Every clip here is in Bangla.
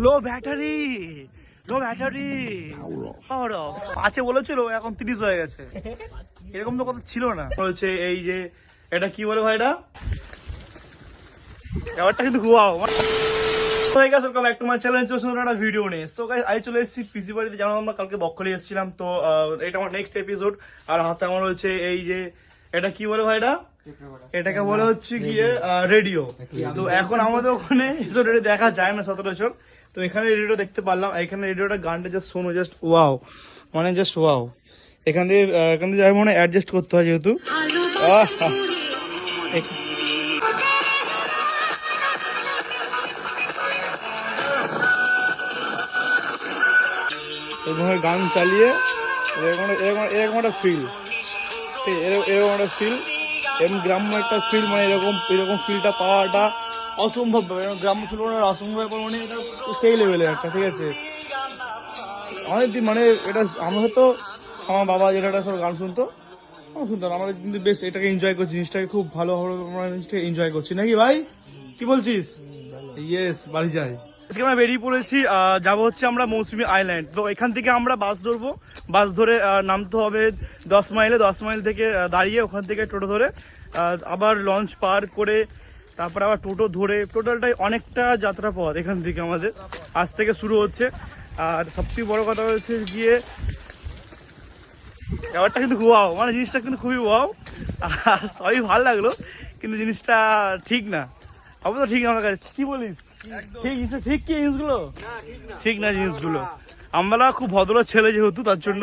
Low battery, low battery, power of. 5 বলেছিল, এখন 30 হয়ে গেছে। এরকম তো কথা ছিল না। বলছে এই যে এটা কি বলে ভাই, এটা ব্যাপারটা কিন্তু হুয়াও। একটু আমার চ্যালেঞ্জ একটা ভিডিও নিয়ে সো গাইস আমি চলে এসেছি পিসি বাড়িতে। যেমন আমরা কালকে বকখালি এসেছিলাম, তো এটা আমার নেক্সট এপিসোড। আর হাতে আমার হচ্ছে এই যে এটা কি বলে ভাই, এটাকে বলে হচ্ছে গিয়ে রেডিও। তো এখন আমাদের ওখানে এসব রেডিও দেখা যায় না সচরাচর, তো এখানে রেডিওটা দেখতে পারলাম। এখানে রেডিওটা গানটা জাস্ট শোনো, জাস্ট ওয়াও, মানে জাস্ট ওয়াও। এখান দিয়ে যাই মনে অ্যাডজাস্ট করতে হয় যেহেতু। এরকম গান চালিয়ে এরকম একটা ফিল, ঠিক এরকম একটা ফিল, এরকম গ্রাম্য একটা ফিল, মানে এরকম ফিলটা পাওয়াটা অসম্ভব ব্যাপার। গ্রাম্য ফিল অসম্ভব ব্যাপার, মানে এটা সেই লেভেলের একটা, ঠিক আছে। অনেকদিন মানে এটা আমরা হয়তো আমার বাবা যেটা সব গান শুনতো শুনতাম, আমরা কিন্তু বেশ এটাকে এনজয় করছি, জিনিসটাকে খুব ভালো আমরা জিনিসটাকে এনজয় করছি, নাকি ভাই কি বলছিস? ইয়েস, বাড়ি যাই। আজকে আমরা বেরিয়ে পড়েছি, যাবো হচ্ছে আমরা মৌসুমী আইল্যান্ড। তো এখান থেকে আমরা বাস ধরবো, বাস ধরে নামতে হবে 10 মাইলে। 10 মাইল থেকে দাঁড়িয়ে ওখান থেকে টোটো ধরে আবার লঞ্চ পার করে তারপরে আবার টোটো ধরে, টোটালটাই অনেকটা যাত্রা পথ এখান থেকে আমাদের আজ থেকে শুরু হচ্ছে। আর সবথেকে বড় কথা হচ্ছে গিয়ে ব্যাপারটা কিন্তু ওয়াও, মানে জিনিসটা কিন্তু খুবই ওয়াও। আর সবই ভালো লাগলো, কিন্তু জিনিসটা ঠিক না, অবশ্য ঠিক না আমার কাছে। কি বলিস? ঠিক কি জিনিসগুলো ঠিক না, জিনিসগুলো আমরা খুব ভদ্র ছেলে যেহেতু, তার জন্য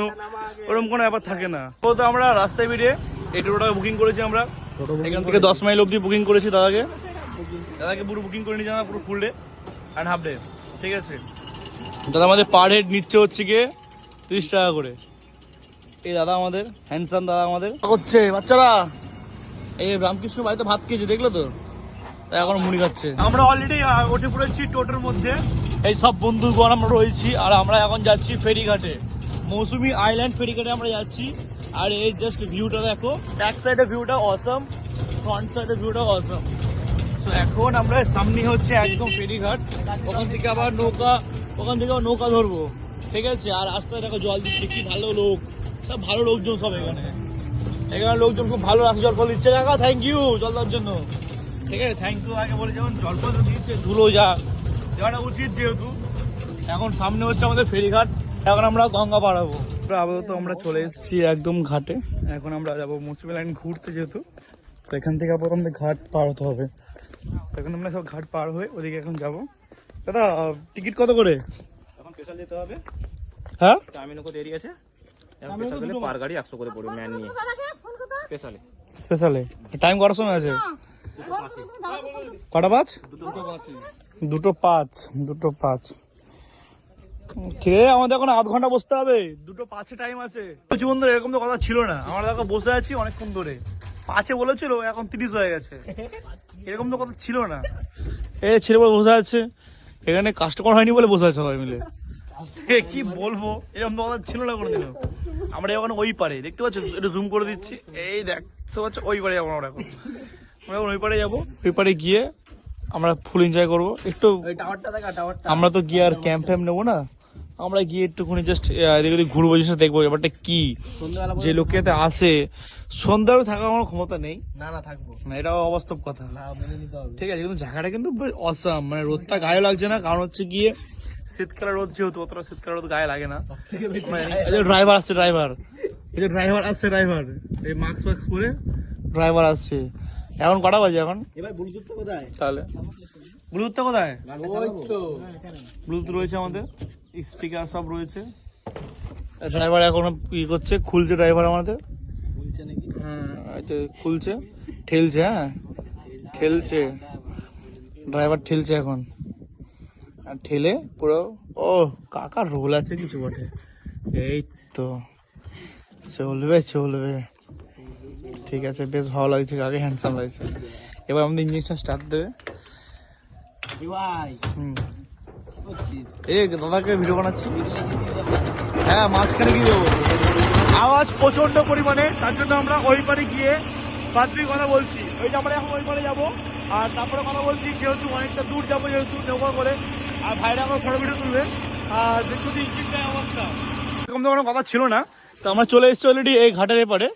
ওরকম কোনো ব্যাপার থাকে না। তো আমরা রাস্তায় বেরিয়ে এই টোটোটা বুকিং করেছি আমরা, এখান থেকে 10 মাইল অব্দি বুকিং করেছি। দাদাকে পুরো বুকিং করে নিয়েছি আমরা, পুরো ফুল ডে অ্যান্ড হাফ ডে, ঠিক আছে। দাদা আমাদের পার হেড নিচ্ছে হচ্ছে গিয়ে 30 টাকা করে। এই দাদা আমাদের হ্যান্ডসাম দাদা আমাদের করছে। বাচ্চারা এই রামকৃষ্ণ বাড়িতে ভাত খেয়েছে, দেখলো তো, তাই এখন মুড়ি খাচ্ছে। আমরা অলরেডি উঠে পড়েছি টোটোর মধ্যে, এই সব বন্ধুগণ আমরা রয়েছি। আর আমরা এখন যাচ্ছি ফেরিঘাটে, মৌসুমী আইল্যান্ড ফেরিঘাটে আমরা যাচ্ছি। আর এই জাস্ট ভিউটা দেখো, ব্যাক সাইডের ভিউটা অসম, ফ্রন্ট সাইডের ভিউটা অসম। তো এখন আমরা সামনে হচ্ছে একদম ফেরিঘাট, ওখান থেকে আবার নৌকা ধরবো, ঠিক আছে। আর রাস্তায় দেখো জল দিচ্ছে, কি ভালো লোক, সব ভালো লোকজন সব এখানে লোকজন খুব ভালো রাস্তা জল ফল দিচ্ছে। কাকা থ্যাংক ইউ জল দেওয়ার জন্য, ঠিক আছে, থ্যাংক ইউ। আগে বলে যেমন জল ফল দিয়েছে, ধুলো যাওয়াটা উচিত যেহেতু। এখন সামনে হচ্ছে আমাদের ফেরিঘাট, এখন আমরা গঙ্গা পাড়াবো। আপাতত আমরা চলে এসেছি একদম ঘাটে, এখন আমরা যাবো মৌসুমী লাইন ঘুরতে যেহেতু, তো এখান থেকে প্রথম ঘাট পার হতে হবে। এখন আমরা সব ঘাট পার হয়ে ওদিকে এখন যাবো। দাদা টিকিট কত করে? এখন স্পেশাল যেতে হবে, হ্যাঁ টার্মিনাল দেরি আছে, স্পেশাল গেলে পার গাড়ি 100 করে পড়বে ম্যান নিয়ে। স্পেশালে টাইম করার সময় আছে কটা? 5 2:05 ঠিক আছে, আমাদের এখন আধ ঘন্টা বসতে হবে, 2:05 টাইম আছে। বন্ধুরা এরকম তো কথা ছিল না, আমরা দেখো বসে আছি অনেকক্ষণ ধরে। 5 বলেছিল, এখন 30 হয়ে গেছে। এরকম তো কথা ছিল না। ছেলে বলে বসে আছে এখানে, কাস্টমার হয়নি বলে বসে আছে সবাই মিলে। কি বলবো, এরকম তো কথা ছিল না কোনোদিনও। আমরা এখন ওই পারে, দেখতে পাচ্ছ, একটু জুম করে দিচ্ছি, এই দেখতে পাচ্ছ, ওই পারে যাবো আমরা এখন ওই পারে যাবো। ওই পারে গিয়ে আমরা ফুল এনজয় করবো একটু। আমরা তো গিয়ে আর ক্যাম্প ফ্যাম্প নেবো না, আমরা গিয়ে একটুখানি জাস্ট এদিকে ঘুরবো, জিনিস দেখবো ব্যাপারটা কি। যে লোকেতে আসে সন্ধ্যাবেলা থাকার আমার ক্ষমতা নেই, না থাকবো না, এটাও অবাস্তব কথা, ঠিক আছে। কিন্তু জায়গাটা কিন্তু অসাম, মানে রোদটা গায়ে লাগছে না, কারণ হচ্ছে গিয়ে শীতকালের রোদ যেহেতু, অতটা শীতকালের রোদ গায়ে লাগে না। ড্রাইভার আসছে, এই মাস্ক পরে ড্রাইভার আসছে। এখন কটা বাজে এখন? তাহলে ব্লুটুথটা কোথায়? ব্লুটুথ রয়েছে আমাদের, স্পিকার সব রয়েছে। ড্রাইভার এখন ই করছে, খুলছে ড্রাইভার আমাদের, খুলছে, ঠেলছে, ঠেলছে ড্রাইভার, ঠেলছে এখন। আর ঠেলে পুরো, ও কাকার রোল আছে কিছু বটে, এই তো চলবে, ঠিক আছে, বেশ ভালো লাগছে, আগে হ্যান্ডসাম লাগছে। এবার আমাদের ইঞ্জিনটা স্টার্ট দেবে। এই দাদাকে ভিডিও বানাচ্ছি, হ্যাঁ মাঝখানে গিয়ে দেবো। আওয়াজ প্রচন্ড পরিমাণে, তার জন্য আমরা ওই পারে গিয়ে বাদবিক কথা বলছি। ওইটা আমরা এখন ওই পারে যাবো, আর তারপরে কথা বলছি যেহেতু অনেকটা দূর যাবো, যেহেতু নৌকা করে। আর ভাইরা আমার ফটো ভিডিও তুলবে। আর দেখো টিকিটটা অবস্থা এরকম তো কোনো কথা ছিল না। তো আমরা চলে এসেছি অলরেডি এই ঘাটের এপারে।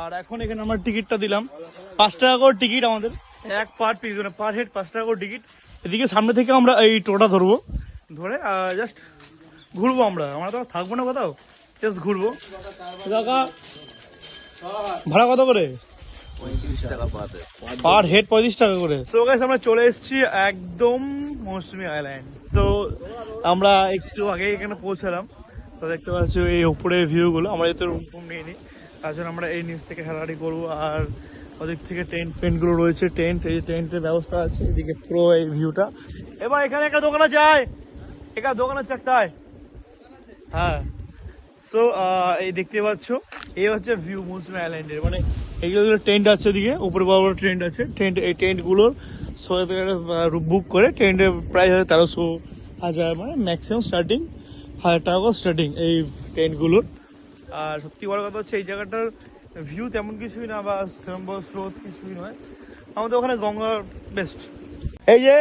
আর এখন এখানে আমরা টিকিটটা দিলাম 5 টাকা করে টিকিট আমাদের, এক পার পিস মানে পার হেড 5 টাকা করে টিকিট। এদিকে সামনে থেকে আমরা এই টোটা ধরবো, ধরে জাস্ট ঘুরবো। আমরা তো থাকবো না কোথাও, জাস্ট ঘুরবো। টাকা ভাড়া কত করে? 35 টাকা পার হেড 35 টাকা করে। সো গাইস আমরা চলে এসেছি একদম মৌসুমী আইল্যান্ড। তো আমরা একটু আগে এখানে পৌঁছালাম। তো দেখতে পাচ্ছি এই উপরে ভিউ গুলো। আমরা যেহেতু রুম ফুম নিয়ে নিই, তার জন্য আমরা এই নিচ থেকে হাঁটাহাঁটি করবো। আর ওদিক থেকে টেন্ট ফেন্ট গুলো রয়েছে, এই টেন্টের ব্যবস্থা আছে। এদিকে পুরো এই ভিউটা। এবার এখানে একটা দোকান আছে, এখানে দোকান আছে একটাই। হ্যাঁ, সো এই দেখতে পাচ্ছ এই হচ্ছে ভিউ মৌসুমী আইল্যান্ডের। মানে এইগুলো টেন্ট আছে, এদিকে উপরে বড় বড় টেন্ট আছে। এই টেন্টগুলোর বুক করে টেন্টের প্রাইস হয় 1300-1000, মানে ম্যাক্সিমাম স্টার্টিং 1000 টাকা স্টার্টিং এই টেন্টগুলোর। আর সত্যি বড় কথা হচ্ছে এই জায়গাটার ভিউ তেমন কিছুই না, বা স্রোত কিছুই নয়। আমাদের ওখানে গঙ্গার বেস্ট। এই যে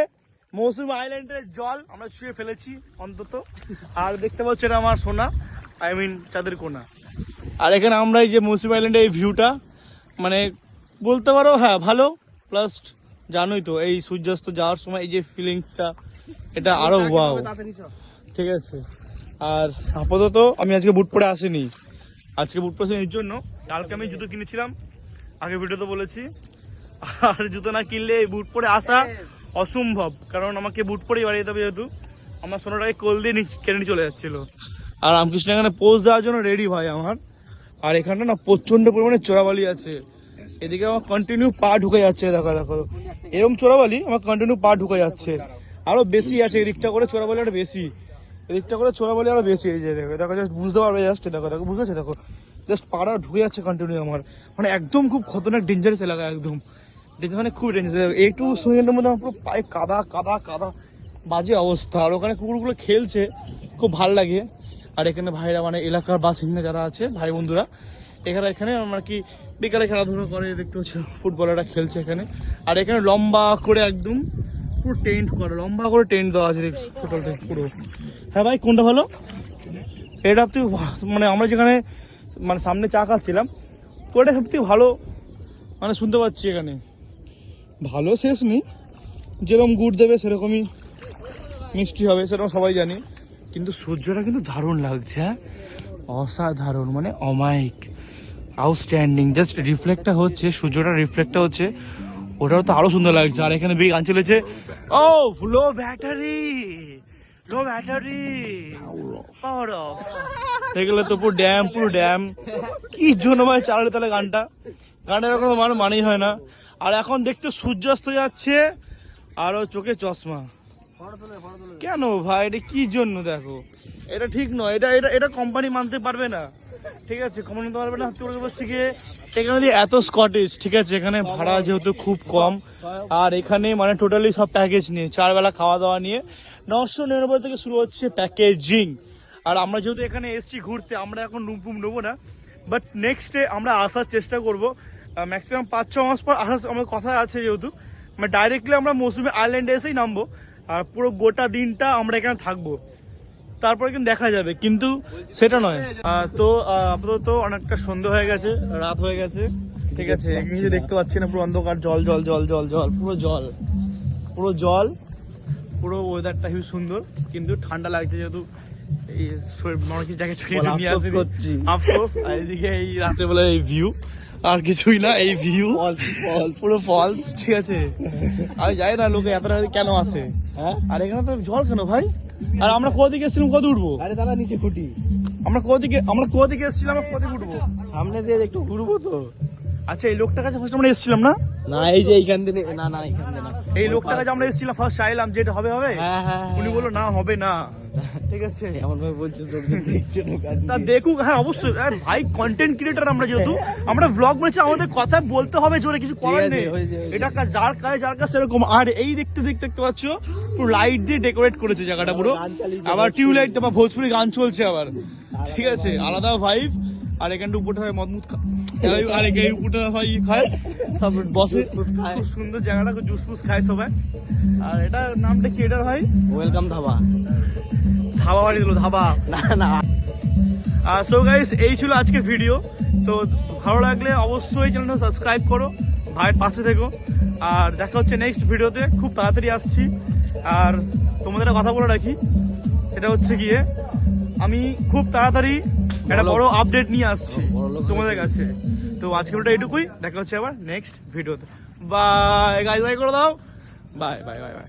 মৌসুমী আইল্যান্ডের জল আমরা ছুঁয়ে ফেলেছি অন্তত। আর দেখতে পাচ্ছি এটা আমার সোনা, আই মিন চাঁদের কোনা। আর এখানে আমরা এই যে মৌসুমী আইল্যান্ডের এই ভিউটা, মানে বলতে পারো হ্যাঁ ভালো। প্লাস জানোই তো এই সূর্যাস্ত যাওয়ার সময় এই যে ফিলিংসটা, এটা আরো ওয়াও। ঠিক আছে। আর আপাতত আমি আজকে বুট পরে আসিনি। আজকে বুট পরে এর জন্য, কালকে আমি জুতো কিনেছিলাম, আগে ভিডিওতে বলেছি। আর জুতো না কিনলে এই বুট পরে আসা অসম্ভব, কারণ আমাকে বুট পরেই বাড়ি যেতে হবে, যেহেতু আমার সোনাটাকে কোল দিয়ে কেড়ে নিয়ে চলে যাচ্ছিল। আর রামকৃষ্ণ এখানে পোজ দেওয়ার জন্য রেডি ভাই আমার। আর এখানটা না প্রচন্ড পরিমাণে চোরাবালি আছে। এদিকে আমার কন্টিনিউ পা ঢুকে যাচ্ছে, দেখো দেখো এরকম চোরাবালি আমার কন্টিনিউ পা ঢুকে যাচ্ছে। আরো বেশি আছে এদিকটা করে চোরাবালি, আরো বেশি এদিকটা করে চোরাবালি আরো বেশি। এই যে দেখো দেখো, জাস্ট বুঝতে পারবে, জাস্ট দেখো দেখো বুঝতে পারছে, দেখো জাস্ট পাড়া ঢুকে যাচ্ছে কন্টিনিউ আমার। মানে একদম খুব খতরনাক ডেঞ্জারাস এলাকা, একদম মানে খুব ডেঞ্জারাস। একটু সময়ের মধ্যে আমার পুরো পায়ে কাদা কাদা কাদা, বাজে অবস্থা। আর ওখানে কুকুরগুলো খেলছে, খুব ভাল লাগে। আর এখানে ভাইরা মানে এলাকার বাসিন্দা যারা আছে ভাই বন্ধুরা, এখানে আমরা কি বিকালে খেলাধুলা করে, দেখতে হচ্ছে ফুটবলাররা খেলছে এখানে। আর এখানে লম্বা করে একদম পুরো টেন্ট করে, লম্বা করে টেন্ট দেওয়া আছে টোটালটা পুরো। হ্যাঁ ভাই কোনটা ভালো? এটা সবথেকে মানে আমরা যেখানে মানে সামনে চা খাচ্ছিলাম, ওটা সবথেকে ভালো মানে শুনতে পাচ্ছি। এখানে ভালো শেষ নেই, যেরকম গুড় দেবে সেরকমই মিষ্টি হবে, সেরকম সবাই জানি। কিন্তু সূর্যটা কিন্তু দারুণ লাগছে, হ্যাঁ অসাধারণ, মানে অমায়িক, আউটস্ট্যান্ডিং। জাস্ট রিফ্লেক্টটা হচ্ছে, সূর্যটা রিফ্লেক্টটা হচ্ছে, ওটাও তো আরো সুন্দর লাগছে। আর এখানে গান চলেছে, ও লো ব্যাটারি পাওয়ার অফ। এগুলো তো পুরো ড্যাম কি জন্য ভাই চালালে তাহলে গানটা এরকম মানেই হয় না। আর এখন দেখতে সূর্যাস্ত যাচ্ছে, আরো চোখে চশমা কেন ভাই? এটা কি জন্য? দেখো এটা ঠিক নয়, এটা কোম্পানি মানতে পারবে না। ঠিক আছে, কোম্পানি মানতে পারবে না। হচ্ছে গিয়ে এখানে এত স্কটিশ, ঠিক আছে, এখানে ভাড়া যেহেতু খুব কম। আর এখানে মানে টোটালি সব প্যাকেজ নিয়ে 4 বেলা খাওয়া দাওয়া নিয়ে 999 থেকে শুরু হচ্ছে প্যাকেজিং। আর আমরা যেহেতু এখানে এসছি ঘুরতে, আমরা এখন রুম ফুম নেবো না, বাট নেক্সট ডে আমরা আসার চেষ্টা করবো। ম্যাক্সিমাম 5-6 মাস পর আসার আমার কথা আছে, যেহেতু মানে ডাইরেক্টলি আমরা মৌসুমী আইল্যান্ডে এসেই নামবো। আর পুরো গোটা দিনটা আমরা এখানে থাকবো, তারপরে কিন্তু দেখা যাবে, কিন্তু সেটা নয়। তো আপাতত অনেকটা সন্ধ্যা হয়ে গেছে, রাত হয়ে গেছে। ঠিক আছে, কিছু দেখতে পাচ্ছি না, পুরো অন্ধকার, জল জল জল জল জল, পুরো জল পুরো জল। পুরো ওয়েদারটা খুব সুন্দর, কিন্তু ঠান্ডা লাগছে, যেহেতু এই জ্যাকেট নিয়ে আসি আফসোস। আর এদিকে এই রাতের বেলা এই ভিউ, আর কিছুই না, এই ভিউ পুরো ফলস। ঠিক আছে, আমি জানি না লোকে এত কেন আসে, হ্যাঁ। আর এখানে তো জল কেন ভাই? আর আমরা কোদিকে এসেছিলাম, কত উঠবো? আরে দাদা নিচে খুঁটি। আমরা কোদিকে এসেছিলাম, কোদিকে উঠবো? সামনে দিয়ে একটু ঘুরবো তো। আচ্ছা, এই লোকটার কাছে ফার্স্ট আমরা এসেছিলাম না? না, এই যে এইখান থেকে না এইখান থেকে না, এই লোকটার কাছে আমরা এসেছিলাম ফার্স্ট, চাইলাম যে এটা হবে। হ্যাঁ, উনি বললো না হবে না। ঠিক আছে, এমন ভাবে বলছে তা দেখুক। হ্যাঁ অবশ্যই, ভাই কন্টেন্ট ক্রিয়েটার আমরা, যেহেতু আমরা ব্লগ বানাচ্ছি, আমাদের কথা বলতে হবে জোরে, কিছু করার নেই। এটা যার কাজ সেরকম। আর এই দেখতে পাচ্ছ পুরো লাইট দিয়ে ডেকোরেট করেছে জায়গাটা পুরো, আবার টিউবলাইট বা ভোজপুরি গান চলছে আবার। ঠিক আছে, আলাদা ভাইব। আর এখানটা উপরটা হয় মদমুদ আরে এই উপরটা ভাই খায় সব বসে খুব সুন্দর জায়গাটা, জুস ফুস খায় সবাই। আর এটা নামটা কি এটার ভাই? ওয়েলকাম ধাবা। ধাবা বাড়ি দিল, ধাবা না না। সো গাইস, এই ছিল আজকের ভিডিও। তো ভালো লাগলে অবশ্যই চ্যানেলটা সাবস্ক্রাইব করো, ভাইয়ের পাশে থেকো। আর দেখা হচ্ছে নেক্সট ভিডিওতে, খুব তাড়াতাড়ি আসছি। আর তোমাদের একটা কথা বলে রাখি, সেটা হচ্ছে গিয়ে আমি খুব তাড়াতাড়ি একটা বড় আপডেট নিয়ে আসছি তোমাদের কাছে। তো আজকে ভিডিওটা এটুকুই, দেখা হচ্ছে আবার নেক্সট ভিডিওতে। বাই গাইস, বাই করে দাও। Bye bye bye bye.